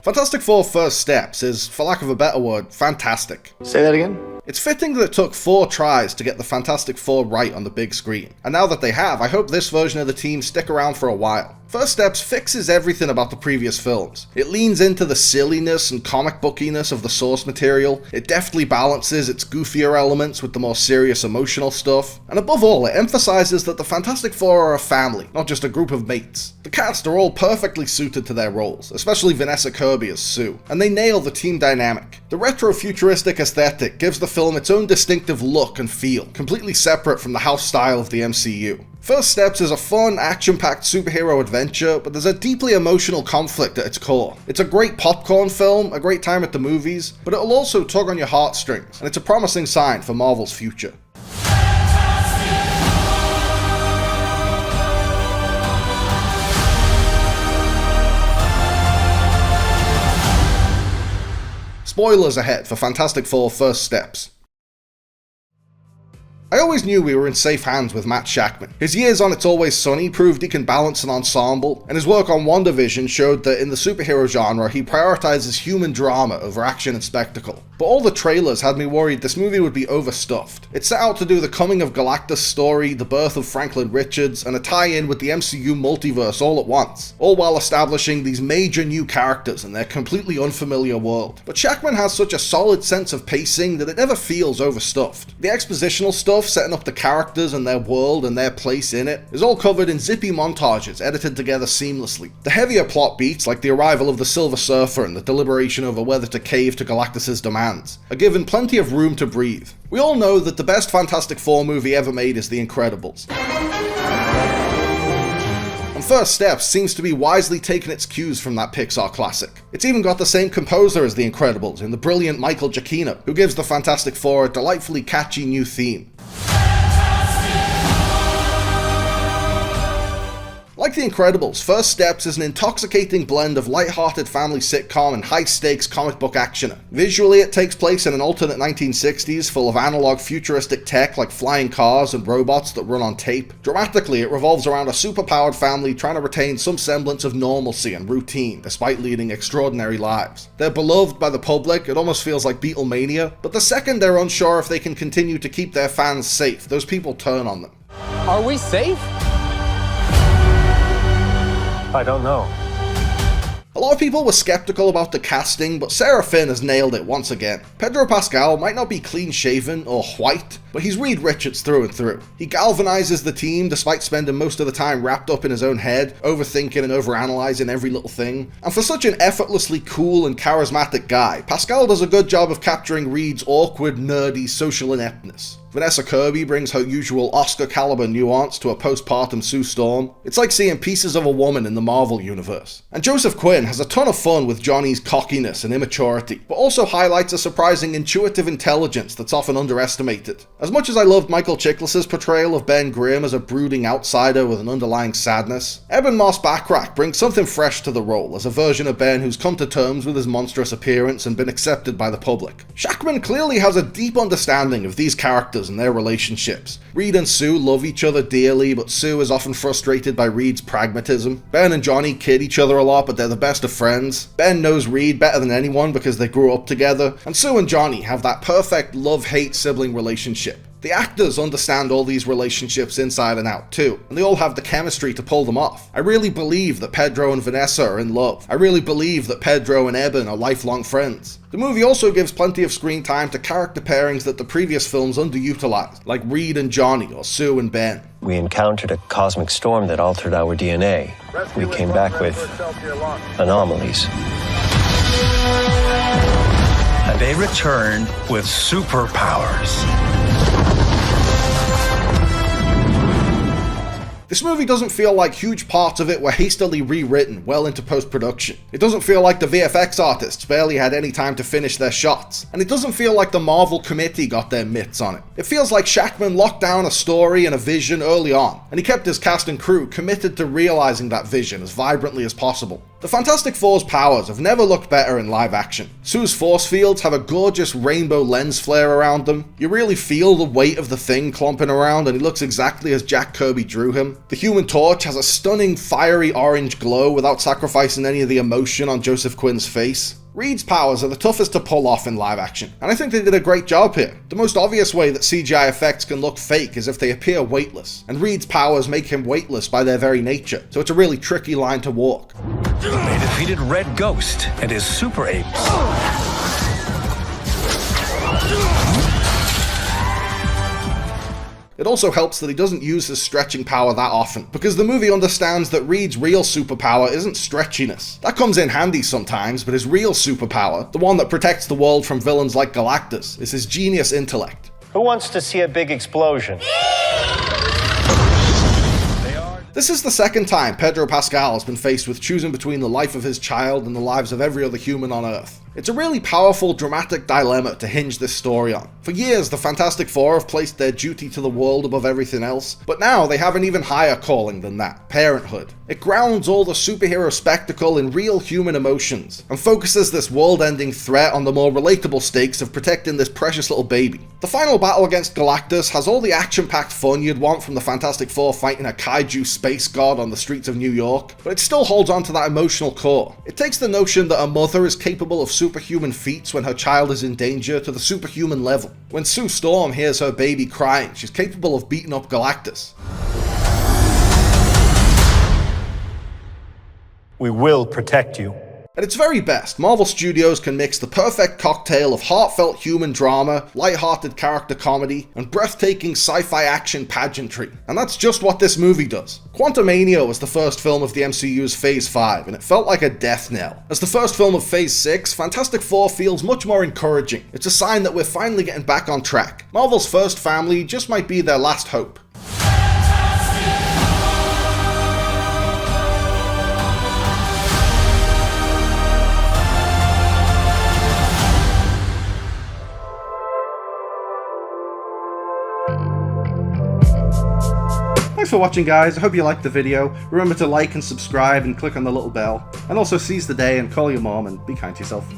Fantastic Four First Steps is, for lack of a better word, fantastic. Say that again? It's fitting that it took 4 tries to get the Fantastic Four right on the big screen, and now that they have, I hope this version of the team stick around for a while. First Steps fixes everything about the previous films. It leans into the silliness and comic bookiness of the source material, it deftly balances its goofier elements with the more serious emotional stuff, and above all, it emphasizes that the Fantastic Four are a family, not just a group of mates. The cast are all perfectly suited to their roles, especially Vanessa Kirby as Sue, and they nail the team dynamic. The retro-futuristic aesthetic gives the film its own distinctive look and feel, completely separate from the house style of the MCU. First Steps is a fun, action-packed superhero adventure, but there's a deeply emotional conflict at its core. It's a great popcorn film, a great time at the movies, but it'll also tug on your heartstrings, and it's a promising sign for Marvel's future. Spoilers ahead for Fantastic Four First Steps. I always knew we were in safe hands with Matt Shakman. His years on It's Always Sunny proved he can balance an ensemble, and his work on WandaVision showed that in the superhero genre he prioritizes human drama over action and spectacle. But all the trailers had me worried this movie would be overstuffed. It set out to do the coming of Galactus story, the birth of Franklin Richards, and a tie-in with the MCU multiverse all at once, all while establishing these major new characters in their completely unfamiliar world. But Shakman has such a solid sense of pacing that it never feels overstuffed. The expositional stuff, setting up the characters and their world and their place in it, is all covered in zippy montages edited together seamlessly. The heavier plot beats, like the arrival of the Silver Surfer and the deliberation over whether to cave to Galactus' demands, are given plenty of room to breathe. We all know that the best Fantastic Four movie ever made is The Incredibles. And First Steps seems to be wisely taking its cues from that Pixar classic. It's even got the same composer as The Incredibles in the brilliant Michael Giacchino, who gives the Fantastic Four a delightfully catchy new theme. Like The Incredibles, First Steps is an intoxicating blend of light-hearted family sitcom and high-stakes comic book actioner. Visually, it takes place in an alternate 1960s full of analog futuristic tech like flying cars and robots that run on tape. Dramatically, it revolves around a superpowered family trying to retain some semblance of normalcy and routine despite leading extraordinary lives. They're beloved by the public, it almost feels like Beatlemania, but the second they're unsure if they can continue to keep their fans safe, those people turn on them. Are we safe? I don't know. A lot of people were skeptical about the casting, but Sarah Finn has nailed it once again. Pedro Pascal might not be clean-shaven or white, but he's Reed Richards through and through. He galvanizes the team despite spending most of the time wrapped up in his own head, overthinking and overanalyzing every little thing. And for such an effortlessly cool and charismatic guy, Pascal does a good job of capturing Reed's awkward, nerdy, social ineptness. Vanessa Kirby brings her usual Oscar-caliber nuance to a postpartum Sue Storm. It's like seeing pieces of a woman in the Marvel universe. And Joseph Quinn has a ton of fun with Johnny's cockiness and immaturity, but also highlights a surprising intuitive intelligence that's often underestimated. As much as I loved Michael Chiklis' portrayal of Ben Grimm as a brooding outsider with an underlying sadness, Eben Moss-Bachrach brings something fresh to the role as a version of Ben who's come to terms with his monstrous appearance and been accepted by the public. Shakman clearly has a deep understanding of these characters and their relationships. Reed and Sue love each other dearly, but Sue is often frustrated by Reed's pragmatism. Ben and Johnny kid each other a lot, but they're the best of friends. Ben knows Reed better than anyone because they grew up together, and Sue and Johnny have that perfect love-hate sibling relationship. The actors understand all these relationships inside and out too, and they all have the chemistry to pull them off. I really believe that Pedro and Vanessa are in love. I really believe that Pedro and Eben are lifelong friends. The movie also gives plenty of screen time to character pairings that the previous films underutilized, like Reed and Johnny or Sue and Ben. We encountered a cosmic storm that altered our DNA. We came back with anomalies. And they returned with superpowers. This movie doesn't feel like huge parts of it were hastily rewritten well into post-production. It doesn't feel like the VFX artists barely had any time to finish their shots. And it doesn't feel like the Marvel committee got their mitts on it. It feels like Shakman locked down a story and a vision early on, and he kept his cast and crew committed to realizing that vision as vibrantly as possible. The Fantastic Four's powers have never looked better in live action. Sue's force fields have a gorgeous rainbow lens flare around them. You really feel the weight of the Thing clomping around, and he looks exactly as Jack Kirby drew him. The Human Torch has a stunning fiery orange glow without sacrificing any of the emotion on Joseph Quinn's face. Reed's powers are the toughest to pull off in live action, and I think they did a great job here. The most obvious way that CGI effects can look fake is if they appear weightless, and Reed's powers make him weightless by their very nature, so it's a really tricky line to walk. They defeated Red Ghost and his super apes. It also helps that he doesn't use his stretching power that often, because the movie understands that Reed's real superpower isn't stretchiness. That comes in handy sometimes, but his real superpower, the one that protects the world from villains like Galactus, is his genius intellect. Who wants to see a big explosion? This is the second time Pedro Pascal has been faced with choosing between the life of his child and the lives of every other human on Earth. It's a really powerful, dramatic dilemma to hinge this story on. For years, the Fantastic Four have placed their duty to the world above everything else, but now they have an even higher calling than that: parenthood. It grounds all the superhero spectacle in real human emotions, and focuses this world-ending threat on the more relatable stakes of protecting this precious little baby. The final battle against Galactus has all the action-packed fun you'd want from the Fantastic Four fighting a kaiju space god on the streets of New York, but it still holds on to that emotional core. It takes the notion that a mother is capable of superhuman feats when her child is in danger to the superhuman level. When Sue Storm hears her baby crying, she's capable of beating up Galactus. We will protect you. At its very best, Marvel Studios can mix the perfect cocktail of heartfelt human drama, light-hearted character comedy, and breathtaking sci-fi action pageantry. And that's just what this movie does. Quantumania was the first film of the MCU's Phase 5, and it felt like a death knell. As the first film of Phase 6, Fantastic Four feels much more encouraging. It's a sign that we're finally getting back on track. Marvel's first family just might be their last hope. Thanks for watching, guys. I hope you liked the video. Remember to like and subscribe and click on the little bell. And also seize the day and call your mom and be kind to yourself.